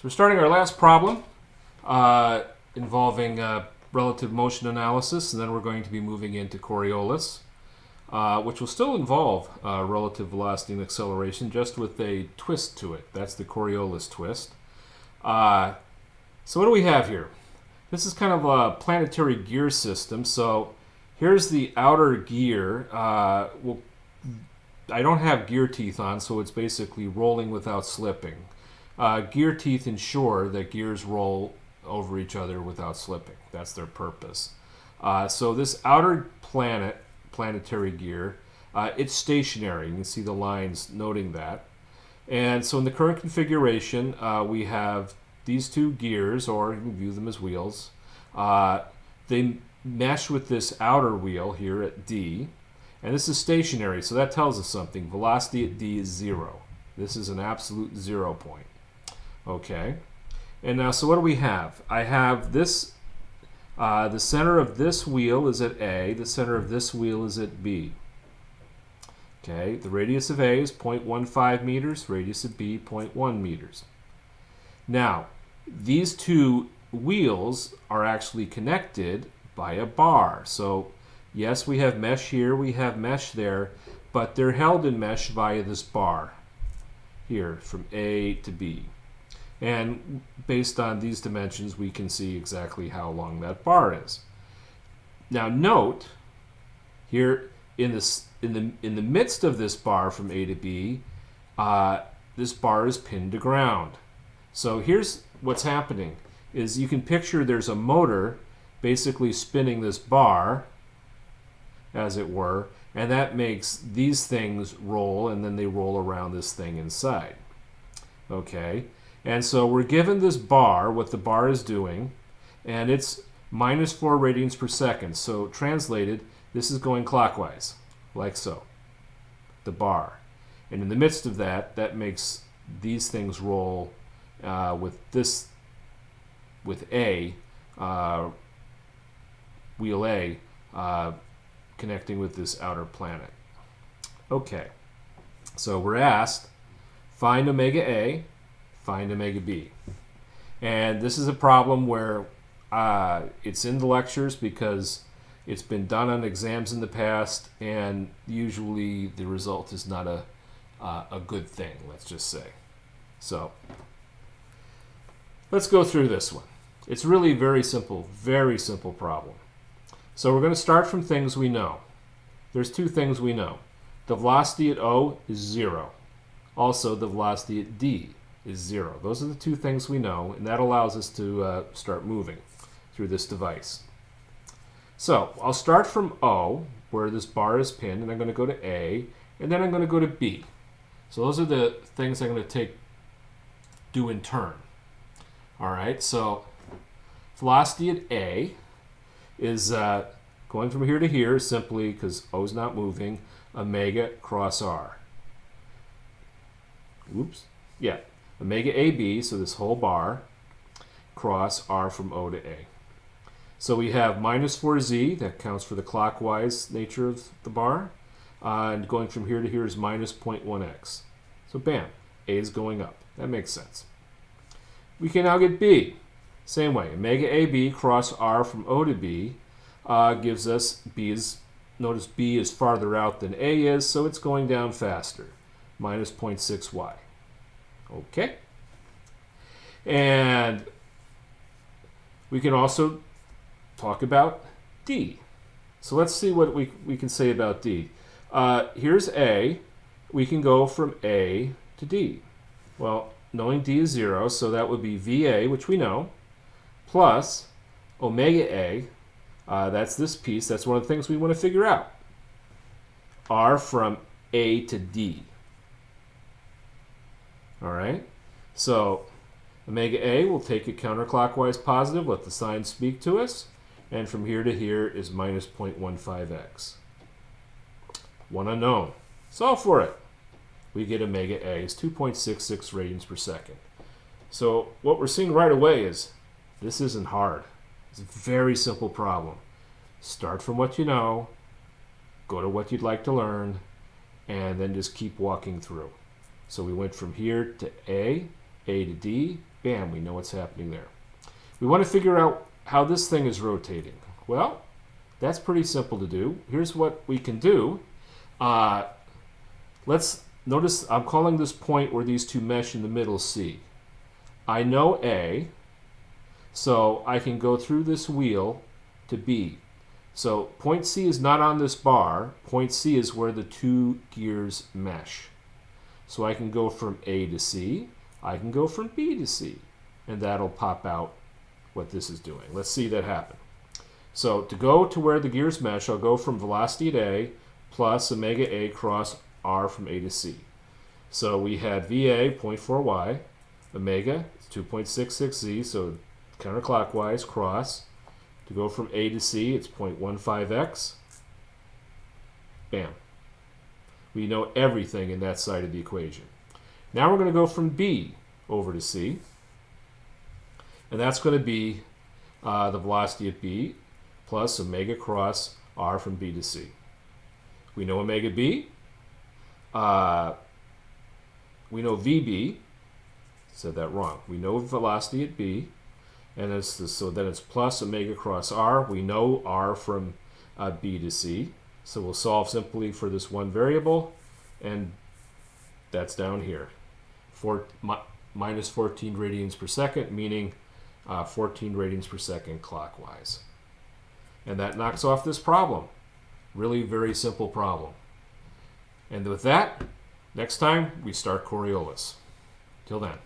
we're starting our last problem involving relative motion analysis, and then we're going to be moving into Coriolis, which will still involve relative velocity and acceleration, just with a twist to it. That's the Coriolis twist. So what do we have here? This is kind of a planetary gear system. So here's the outer gear. I don't have gear teeth on, so it's basically rolling without slipping. Gear teeth ensure that gears roll over each other without slipping. That's their purpose. So this outer planetary gear, it's stationary. You can see the lines noting that. And so in the current configuration, we have these two gears, or you can view them as wheels. They mesh with this outer wheel here at D. And this is stationary, so that tells us something. Velocity at D is 0. This is an absolute 0 point. Okay. And now, so what do we have? I have this, the center of this wheel is at A. The center of this wheel is at B. Okay. The radius of A is 0.15 meters. Radius of B, 0.1 meters. Now, these two wheels are actually connected by a bar. So, yes, we have mesh here, we have mesh there, but they're held in mesh via this bar here from A to B. And based on these dimensions, we can see exactly how long that bar is. Now note, here in the midst of this bar from A to B, this bar is pinned to ground. So here's what's happening, is you can picture there's a motor basically spinning this bar, as it were, and that makes these things roll, and then they roll around this thing inside. Okay, and so we're given this bar, what the bar is doing, and it's minus 4 radians per second. So translated, this is going clockwise, like so, the bar. And in the midst of that, that makes these things roll with A, wheel A, connecting with this outer planet. Okay, so we're asked, find omega A, find omega B. And this is a problem where it's in the lectures because it's been done on exams in the past, and usually the result is not a good thing, let's just say. So let's go through this one. It's really very simple problem. So we're going to start from things we know. There's two things we know. The velocity at O is 0. Also, the velocity at D is 0. Those are the two things we know, and that allows us to start moving through this device. So I'll start from O, where this bar is pinned, and I'm going to go to A, and then I'm going to go to B. So those are the things I'm going to do in turn. All right, so velocity at A is going from here to here simply because O is not moving, omega cross R. Oops. Yeah. Omega AB, so this whole bar, cross R from O to A. So we have minus 4z, that counts for the clockwise nature of the bar. And going from here to here is minus 0.1x. So bam, A is going up. That makes sense. We can now get B. Same way, omega AB cross R from O to B gives us B is, notice B is farther out than A is, so it's going down faster, minus 0.6y. Okay? And we can also talk about D. So let's see what we can say about D. Here's A. We can go from A to D. Well, knowing D is 0, so that would be VA, which we know, plus omega A, that's this piece, that's one of the things we want to figure out, R from A to D. All right, so omega A will take it counterclockwise positive, let the sign speak to us, and from here to here is minus 0.15x. One unknown. Solve for it. We get omega A is 2.66 radians per second. So what we're seeing right away is this isn't hard. It's a very simple problem. Start from what you know, go to what you'd like to learn, and then just keep walking through. So we went from here to A, A to D, bam, we know what's happening there. We want to figure out how this thing is rotating. Well, that's pretty simple to do. Here's what we can do. Let's notice I'm calling this point where these two mesh in the middle C. I know A, so I can go through this wheel to B. So point C is not on this bar. Point C is where the two gears mesh. So I can go from A to C. I can go from B to C. And that'll pop out what this is doing. Let's see that happen. So to go to where the gears mesh, I'll go from velocity at A plus omega A cross R from A to C. So we had VA, 0.4y, omega, 2.66z, so counterclockwise, cross. To go from A to C, it's 0.15x. Bam. We know everything in that side of the equation. Now we're going to go from B over to C. And that's going to be the velocity at B plus omega cross R from B to C. We know omega B. We know VB. Said that wrong. We know velocity at B. And so then it's plus omega cross R. We know R from B to C. So we'll solve simply for this one variable. And that's down here. Minus 14 radians per second, meaning 14 radians per second clockwise. And that knocks off this problem. Really very simple problem. And with that, next time we start Coriolis. Till then.